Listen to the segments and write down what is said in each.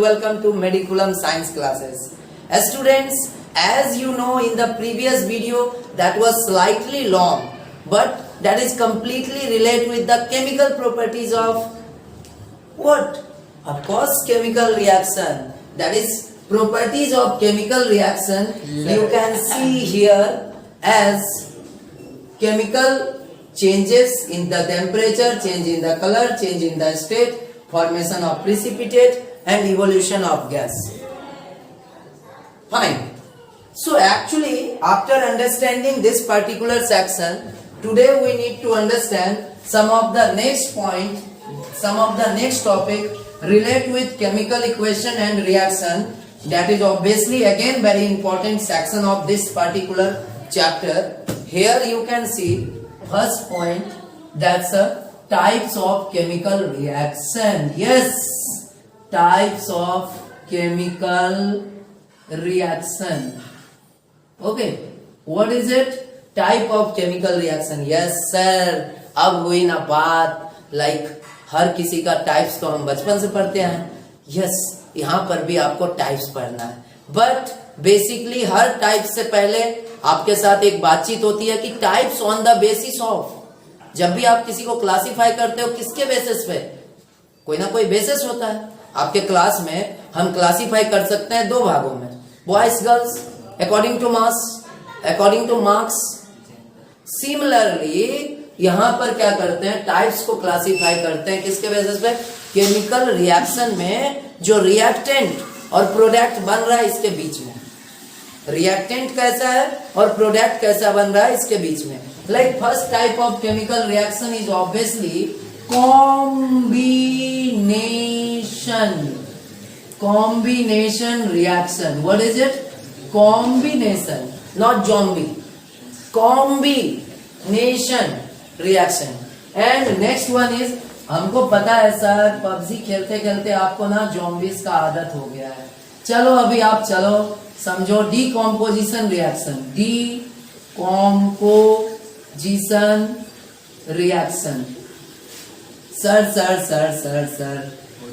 welcome to Mediculum Science classes. Students, as you know in the previous video that was slightly long, but that is completely related with the chemical properties of what? Of course, chemical reaction. That is properties of chemical reaction. You can see here as chemical changes in the temperature, change in the color, change in the state, formation of precipitate and evolution of gas. Fine. So actually, after understanding this particular section, today we need to understand some of the next point, some of the next topic relate with chemical equation and reaction. That is obviously again very important section of this particular chapter. Here you can see first point, that's types of chemical reaction. Yes, types of chemical reaction. Okay, what is it? Type of chemical reaction. Yes sir, अब हुई ना बात, like हर किसी का types तो हम बचपन से पढ़ते हैं. यस, यहाँ पर भी आपको टाइप्स पढ़ना है, बट बेसिकली हर टाइप से पहले आपके साथ एक बातचीत होती है कि types on the basis of. जब भी आप किसी को क्लासिफाई करते हो किसके बेसिस पे? कोई ना कोई बेसिस होता है. आपके क्लास में हम क्लासिफाई कर सकते हैं दो भागों में, boys girls, according to mass, according to marks. Similarly यहाँ पर क्या करते हैं, टाइप्स को क्लासिफाई करते हैं किसके बेसिस पे? केमिकल रिएक्शन में जो रिएक्टेंट और प्रोडक्ट बन रहा है इसके बीच में. रिएक्टेंट कैसा है और प्रोडक्ट कैसा बन रहा है इसके बीच में. Like first type of chemical reaction is obviously combination reaction. What is it? Combination, not zombie. Combination reaction. And next one is, हमको पता है सर पबजी खेलते खेलते आपको ना zombies का आदत हो गया है. चलो अभी आप चलो समझो decomposition reaction. Decomposition reaction. Sir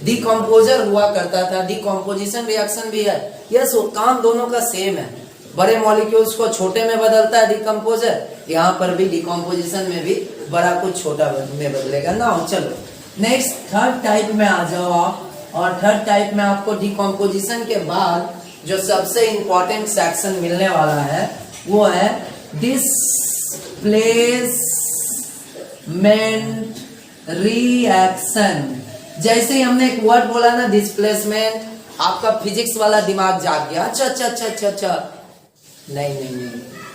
decomposer हुआ करता था, डिकम्पोजिशन रिएक्शन भी है. यस, वो काम दोनों का सेम है. बड़े मॉलिक्यूल्स को छोटे में बदलता है डिकम्पोजर, यहाँ पर भी डिकम्पोजिशन में भी बड़ा कुछ छोटा में बदलेगा ना. चलो नेक्स्ट थर्ड टाइप में आ जाओ आप. और थर्ड टाइप में आपको डिकम्पोजिशन के बाद जो सबसे इंपॉर्टेंट सेक्शन मिलने वाला है वो है डिस्प्लेसमेंट रिएक्शन. जैसे ही हमने एक वर्ड बोला ना डिस्प्लेसमेंट, आपका फिजिक्स वाला दिमाग जाग गया. अच्छा. नहीं,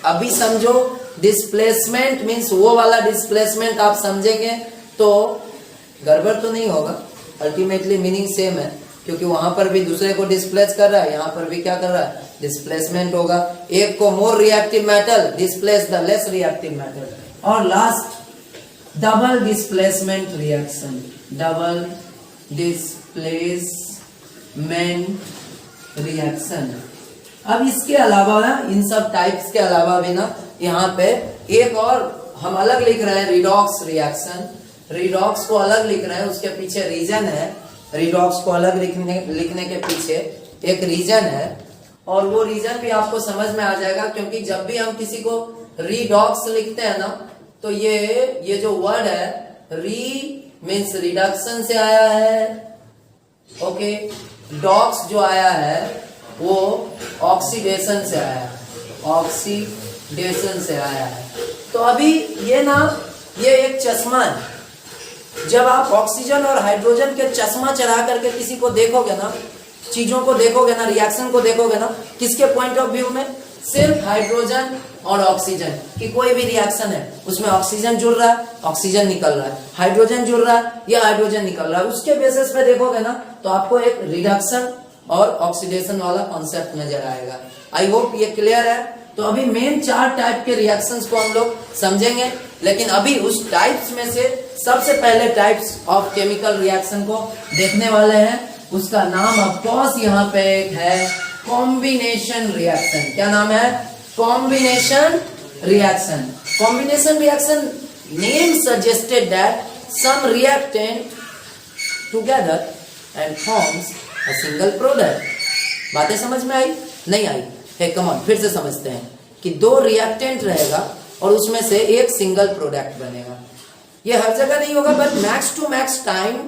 अभी समझो. डिस्प्लेसमेंट मीन्स वो वाला डिस्प्लेसमेंट आप समझेंगे तो गड़बड़ तो नहीं होगा. अल्टीमेटली मीनिंग सेम है, क्योंकि वहां पर भी दूसरे को डिस्प्लेस कर रहा है, यहाँ पर भी क्या कर रहा है, डिस्प्लेसमेंट होगा. एक को more reactive metal displace the less reactive metal. और last double displacement reaction. Double displacement reaction. अब इसके अलावा ना, इन सब टाइप्स के अलावा भी ना, यहाँ पे एक और हम अलग लिख रहे हैं, रिडॉक्स रिएक्शन. रिडॉक्स को अलग लिख रहे हैं, उसके पीछे रीजन है. रिडॉक्स को अलग लिखने के पीछे एक रीजन है, और वो रीजन भी आपको समझ में आ जाएगा, क्योंकि जब भी हम किसी को रिडॉक्स लिखते हैं ना, तो ये जो वर्ड है री मीन्स रिडक्शन से आया है. ओके, डॉक्स जो आया है वो ऑक्सीडेशन से आया है. ऑक्सीडेशन से आया है. तो अभी ये एक चश्मा है. जब आप ऑक्सीजन और हाइड्रोजन के चश्मा चढ़ा करके किसी को देखोगे ना, चीजों को देखोगे ना, रिएक्शन को देखोगे ना, किसके पॉइंट ऑफ व्यू में? सिर्फ हाइड्रोजन और ऑक्सीजन की कोई भी रिएक्शन है, उसमें ऑक्सीजन जुड़ रहा है, ऑक्सीजन निकल रहा है, हाइड्रोजन जुड़ रहा है या हाइड्रोजन निकल रहा है, उसके बेसिस पे देखोगे ना तो आपको एक रिडक्शन और ऑक्सीडेशन वाला कॉन्सेप्ट नजर आएगा. आई होप ये क्लियर है. तो अभी मेन 4 टाइप के रिएक्शंस को हम लोग समझेंगे, लेकिन अभी उस टाइप्स में से सबसे पहले टाइप्स ऑफ केमिकल रिएक्शन को देखने वाले हैं. उसका नाम ऑफ कोर्स यहाँ पे एक है कॉम्बिनेशन रिएक्शन. क्या नाम है? Combination reaction. Combination reaction name suggested that some reactant together and forms a single product. बातें समझ में आई? नहीं आई है? कम ऑन, फिर से समझते हैं कि दो रिएक्टेंट रहेगा और उसमें से एक सिंगल प्रोडक्ट बनेगा। ये हर जगह नहीं होगा, but max to max time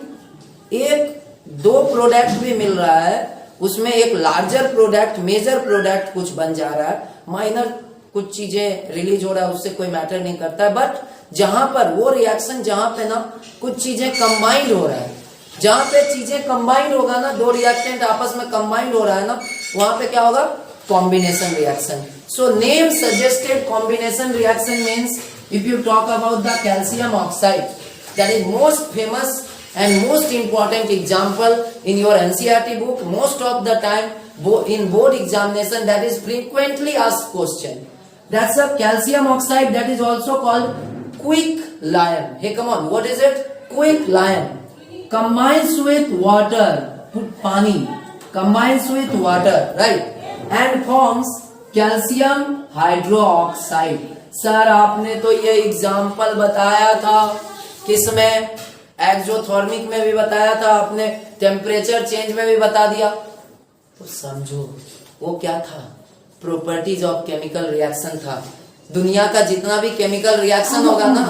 एक दो प्रोडक्ट भी मिल रहा है, उसमें एक लार्जर प्रोडक्ट, मेजर प्रोडक्ट कुछ बन जा रहा है, माइनर कुछ चीजें रिलीज हो रहा है, उससे कोई मैटर नहीं करता है। बट जहां पर वो रिएक्शन, जहां पे ना कुछ चीजें कंबाइंड हो रहा है, जहां पे चीजें कंबाइंड होगा ना, दो रिएक्टेंट आपस में कंबाइंड हो रहा है ना, वहां पे क्या होगा? Combination reaction. So name suggested combination reaction means if you talk about the calcium oxide, that is most famous and most important example in your NCERT book, most of the time in board examination, that is frequently asked question. That's a calcium oxide, that is also called quicklime. Hey, come on, what is it? Quicklime combines with water, pani combines with water, right, and forms calcium hydroxide. Sir आपने तो ये example बताया था, किसमें? Exothermic में भी बताया था आपने, टेम्परेचर चेंज में भी बता दिया। तो समझो वो क्या था? प्रॉपर्टीज ऑफ केमिकल रिएक्शन था। दुनिया का जितना भी केमिकल रिएक्शन होगा ना,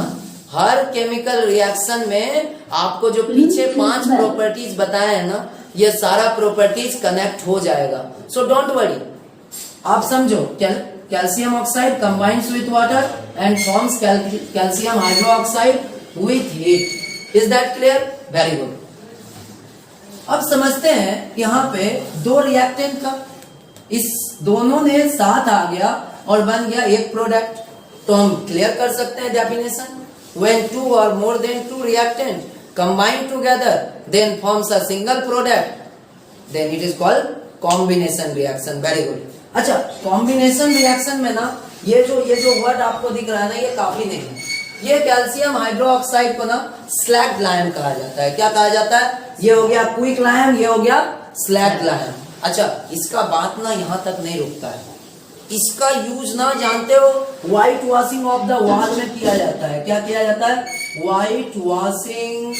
हर केमिकल रिएक्शन में आपको जो पीछे 5 प्रॉपर्टीज बताए हैं ना, ये सारा प्रॉपर्टीज कनेक्ट हो जाएगा। सो डोंट वरी, आप समझो calcium oxide combines with water and forms calcium hydroxide with heat. Is that clear? Very good. अब समझते हैं यहाँ पे दो रिएक्टेंट का, इस दोनों ने साथ आ गया और बन गया एक प्रोडक्ट। तो हम क्लियर कर सकते हैं definition, when two or more than two reactant combine together then forms a single product, then it is called combination reaction. Very good. अच्छा, कॉम्बिनेशन रिएक्शन में ना ये जो वर्ड आपको दिख रहा है ना, ये काफी नहीं है। ये कैल्शियम हाइड्रोक्साइड को ना स्लैग्ड लाइम कहा जाता है। क्या कहा जाता है? ये हो गया क्विक लाइम, ये हो गया स्लैग्ड लाइम। अच्छा, इसका बात ना यहाँ तक नहीं रुकता है, इसका यूज ना जानते हो white washing of the wall में किया जाता है। क्या किया जाता है? व्हाइट वॉशिंग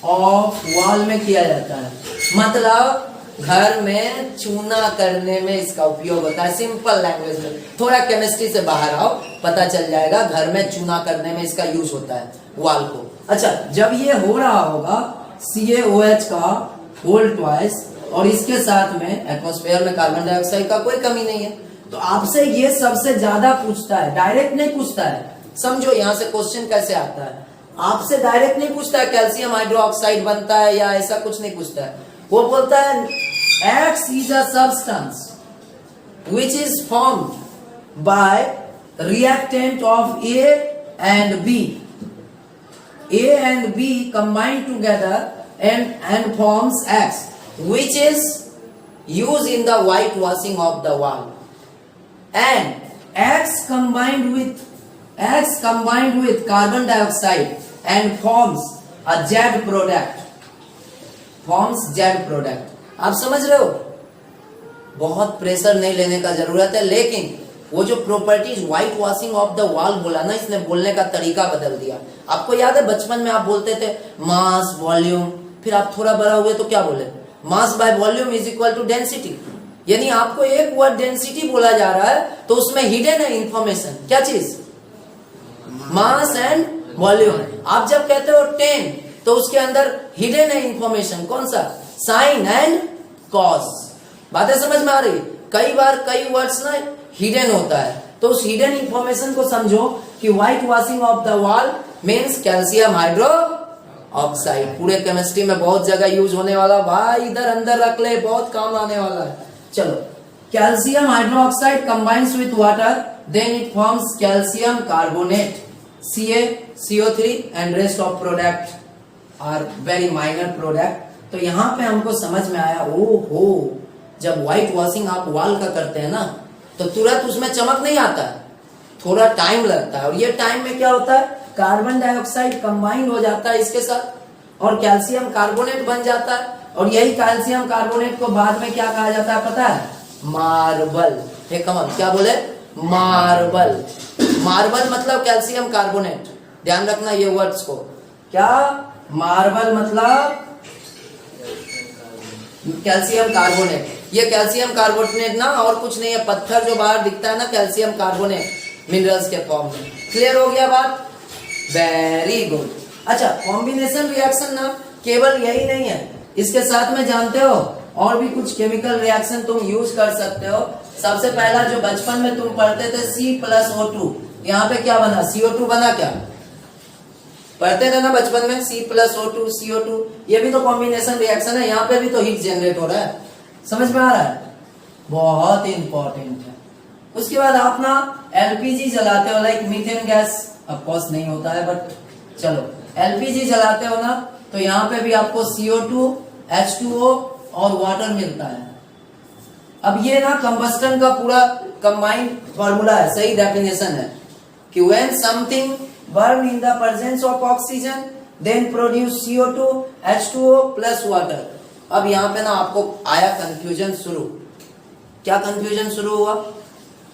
ऑफ वॉल में किया जाता है, मतलब घर में चूना करने में इसका उपयोग होता है। सिंपल लैंग्वेज में, थोड़ा केमिस्ट्री से बाहर आओ, पता चल जाएगा। घर में चूना करने में इसका यूज होता है वॉल को। अच्छा, जब ये हो रहा होगा CaOH का होल ट्वाइस और इसके साथ में एटमॉस्फेयर में कार्बन डाइऑक्साइड का कोई कमी नहीं है, तो आपसे ये सबसे ज्यादा पूछता है, डायरेक्ट नहीं पूछता है। समझो यहाँ से क्वेश्चन कैसे आता है, आपसे डायरेक्ट नहीं पूछता है कैल्शियम हाइड्रोक्साइड बनता है या ऐसा कुछ नहीं पूछता है। वो बोलता है X is a substance which is formed by reactant of A and B. A and B combine together and forms X, which is used in the whitewashing of the wall. And X combined with carbon dioxide and forms a Z product. Forms Z product. आप समझ रहे हो? बहुत pressure नहीं लेने का जरूरत है, लेकिन वो जो properties white washing of the wall बोला ना, इसने बोलने का तरीका बदल दिया। आपको याद है बचपन में आप बोलते थे मास वॉल्यूम, फिर आप थोड़ा बड़ा हुए तो क्या बोले? Mass by volume is equal to density. यानी आपको एक वर्ड डेंसिटी बोला जा रहा है तो उसमें हिडन है इंफॉर्मेशन। क्या चीज? Mass and volume. आप जब कहते हो 10 तो उसके अंदर हिडन है इंफॉर्मेशन। कौन सा? Sine and cos. बातें समझ में आ रही? कई बार कई वर्ड्स ना हिडन होता है, तो उस हिडन इंफॉर्मेशन को समझो कि white washing of the wall means calcium hydro oxide. पूरे केमिस्ट्री में बहुत जगह यूज होने वाला, भाई इधर अंदर रख ले, बहुत काम आने वाला है। चलो, calcium hydroxide combines with water, then it forms calcium carbonate, CaCO3 and rest of product are very minor product. तो यहाँ पे हमको समझ में आया, ओहो, जब व्हाइट वॉशिंग आप वॉल का करते हैं ना, तो तुरंत उसमें चमक नहीं आता है, थोड़ा टाइम लगता है। और ये टाइम में क्या होता है? कार्बन डाइऑक्साइड कंबाइन हो जाता है इसके साथ और कैल्शियम कार्बोनेट बन जाता है, और यही कैल्शियम कार्बोनेट को बाद में क्या कहा जाता है पता है? मार्बल। कमन, क्या बोले? मार्बल। मार्बल मतलब कैल्शियम कार्बोनेट। ध्यान रखना ये वर्ड्स को। क्या? मार्बल मतलब कैल्शियम कार्बोनेट। ये कैल्शियम कार्बोनेट ना और कुछ नहीं है, पत्थर जो बाहर दिखता है ना, कैल्शियम कार्बोनेट मिनरल्स के फॉर्म में। क्लियर हो गया बात? Very good. अच्छा, कॉम्बिनेशन रिएक्शन ना केवल यही नहीं है, इसके साथ में जानते हो और भी कुछ केमिकल रिएक्शन तुम यूज कर सकते हो। सबसे पहला जो बचपन में तुम पढ़ते थे C+O2, यहाँ पे क्या बना? CO2 बना। क्या पढ़ते थे ना बचपन में? C+O2 CO2, ये भी तो कॉम्बिनेशन रिएक्शन है। यहाँ पे भी तो हीट जनरेट हो रहा है। समझ में आ रहा है? बहुत इंपॉर्टेंट है। उसके बाद आप ना LPG जलाते हो, like methane gas, of course नहीं होता है बट चलो LPG जलाते हो ना, तो यहाँ पे भी आपको CO2 H2O और वाटर मिलता है। अब ये ना कंबस्टन का पूरा कंबाइंड फॉर्मूला है, सही डेफिनेशन है कि when something burn in the presence of oxygen then produce CO2 H2O plus water. अब यहाँ पे ना आपको आया कंफ्यूजन शुरू। क्या कंफ्यूजन शुरू हुआ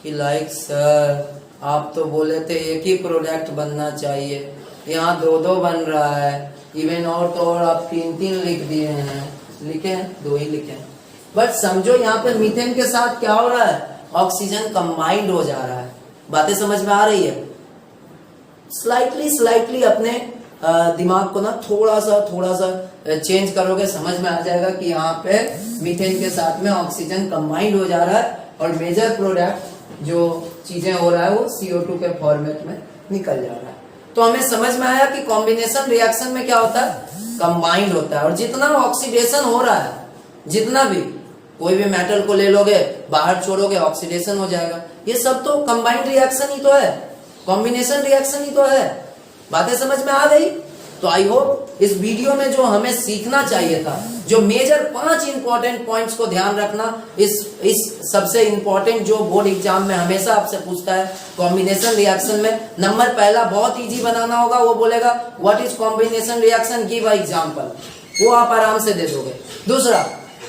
कि लाइक सर आप तो बोले थे एक ही प्रोडक्ट बनना चाहिए, यहाँ दो दो बन रहा है, इवन और तो और आप तीन तीन लिख दिए हैं। लिखे हैं? दो ही लिखे हैं। बट समझो यहाँ पे मीथेन के साथ क्या हो रहा है? ऑक्सीजन कंबाइंड हो जा रहा है। बातें समझ में आ रही है? स्लाइटली अपने दिमाग को ना थोड़ा सा चेंज करोगे, समझ में आ जाएगा कि यहाँ पे मीथेन के साथ में ऑक्सीजन कंबाइंड हो जा रहा है और मेजर प्रोडक्ट जो चीजें हो रहा है वो CO2 के फॉर्मेट में निकल जा रहा है। तो हमें समझ में आया कि कॉम्बिनेशन रिएक्शन में क्या होता है? कंबाइंड होता है। और जितना ऑक्सीडेशन हो रहा है, जितना भी कोई भी मेटल को ले लोगे बाहर छोड़ोगे ऑक्सीडेशन हो जाएगा। ये सब तो कंबाइंड रिएक्शन ही तो है, कॉम्बिनेशन रिएक्शन ही तो है। बातें समझ में आ गई? तो आई होप इस वीडियो में जो हमें सीखना चाहिए था, जो मेजर 5 इंपॉर्टेंट पॉइंट्स को ध्यान रखना। इस सबसे इंपॉर्टेंट जो बोर्ड एग्जाम में हमेशा आपसे पूछता है कॉम्बिनेशन रिएक्शन में, नंबर पहला बहुत इजी बनाना होगा। वो बोलेगा what is combination reaction, give a example, वो आप आराम से दे दोगे। दूसरा,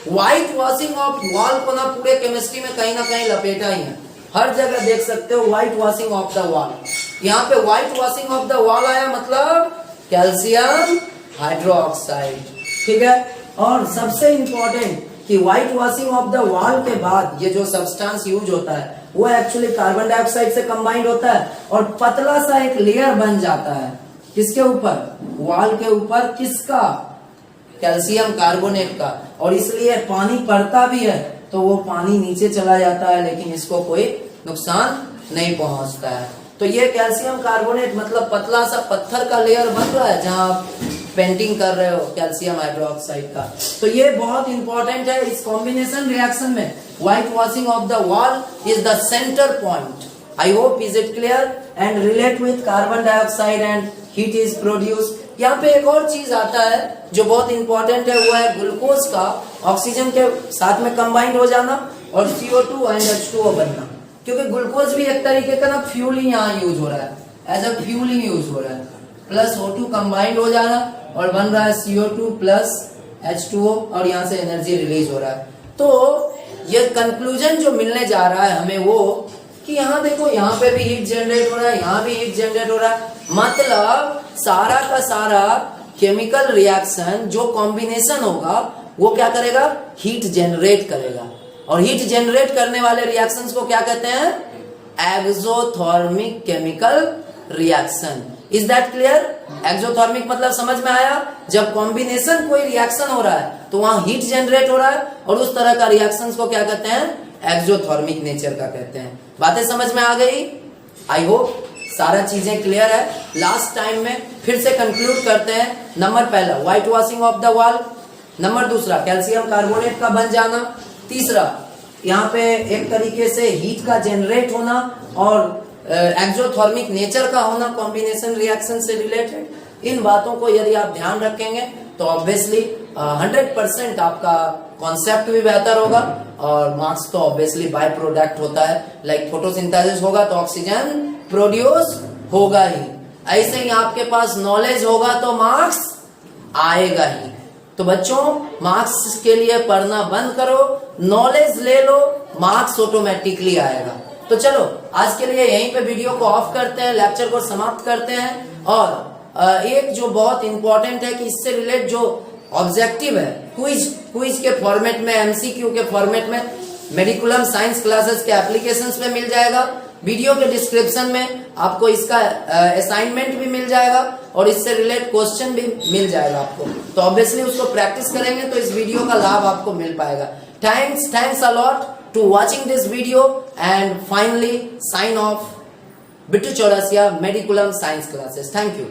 व्हाइट वॉशिंग ऑफ वॉल को ना पूरे केमिस्ट्री में कहीं ना कहीं लपेटा ही है, हर जगह देख सकते हो white washing of the wall. यहाँ पे white washing of the wall आया मतलब कैल्शियम हाइड्रोक्साइड, ठीक है। और सबसे इंपॉर्टेंट कि white washing of the wall के बाद ये जो सब्सटेंस यूज होता है वो एक्चुअली कार्बन डाइऑक्साइड से कंबाइंड होता है और पतला सा एक लेयर बन जाता है। किसके ऊपर? वॉल के ऊपर। किसका? कैल्शियम कार्बोनेट का। और इसलिए पानी पड़ता भी है तो वो पानी नीचे चला जाता है, लेकिन इसको कोई नुकसान नहीं पहुंचता है। तो ये कैल्शियम कार्बोनेट मतलब पतला सा पत्थर का लेयर बन रहा है जहां आप पेंटिंग कर रहे हो कैल्शियम हाइड्रोक्साइड का। तो ये बहुत इंपॉर्टेंट है इस कॉम्बिनेशन रिएक्शन में। White washing of the wall is the centre point. I hope is it clear and relate with carbon dioxide and heat is produce. यहाँ पे एक और चीज आता है जो बहुत इंपॉर्टेंट है, वो है ग्लूकोज का ऑक्सीजन के साथ में कंबाइंड हो जाना और CO2 एंड H2O बनना। क्योंकि ग्लूकोज भी एक तरीके का ना फ्यूल ही यहाँ यूज हो रहा है, एज अ फ्यूल ही यूज हो रहा है। प्लस O2 कंबाइंड हो जाना और बन रहा है CO2 प्लस H2O और यहाँ से एनर्जी रिलीज हो रहा है। तो ये कंक्लूजन जो मिलने जा रहा है हमें वो कि यहाँ देखो, यहाँ पे भी हीट जनरेट हो रहा है, यहाँ भी हीट जनरेट हो रहा है। मतलब सारा का सारा केमिकल रिएक्शन जो कॉम्बिनेशन होगा वो क्या करेगा? हीट जनरेट करेगा। और हीट जनरेट करने वाले रिएक्शंस को क्या कहते हैं? Exothermic chemical reaction. Is that clear? Exothermic मतलब समझ में आया? जब कॉम्बिनेशन कोई रिएक्शन हो रहा है तो वहां हीट जनरेट हो रहा है और उस तरह का रिएक्शंस को क्या कहते हैं? एक्सोथर्मिक नेचर का कहते हैं। बातें समझ में आ गई? आई होप सारा चीजें क्लियर है। लास्ट टाइम में फिर से कंक्लूड करते हैं। नंबर पहला white washing of the wall, number दूसरा कैल्शियम कार्बोनेट का बन जाना, तीसरा यहाँ पे एक तरीके से हीट का जनरेट होना और एक्सोथर्मिक नेचर का होना कॉम्बिनेशन रिएक्शन से रिलेटेड। इन बातों को यदि आप ध्यान रखेंगे तो ऑब्वियसली 100% आपका कॉन्सेप्ट भी बेहतर होगा और मार्क्स तो ऑब्वियसली बाय प्रोडक्ट होता है। लाइक फोटोसिंथेसिस होगा तो ऑक्सीजन प्रोड्यूस होगा ही, ऐसे ही आपके पास नॉलेज होगा तो मार्क्स आएगा ही। तो बच्चों मार्क्स के लिए पढ़ना बंद करो, नॉलेज ले लो, मार्क्स ऑटोमेटिकली आएगा। तो चलो आज के लिए यहीं पे वीडियो को ऑफ करते हैं, लेक्चर को समाप्त करते हैं। और एक जो बहुत इंपॉर्टेंट है कि इससे रिलेट जो ऑब्जेक्टिव है, क्विज के फॉर्मेट में, एमसीक्यू के फॉर्मेट में मेडिकुलम साइंस क्लासेस के एप्लीकेशंस में मिल जाएगा। वीडियो के डिस्क्रिप्शन में आपको इसका असाइनमेंट भी मिल जाएगा और इससे रिलेटेड क्वेश्चन भी मिल जाएगा आपको। तो ऑब्वियसली उसको प्रैक्टिस करेंगे तो इस वीडियो का लाभ आपको मिल पाएगा। Thanks a lot to watching this video and finally sign off Bittu Chaurasia Mediculum science classes. Thank you.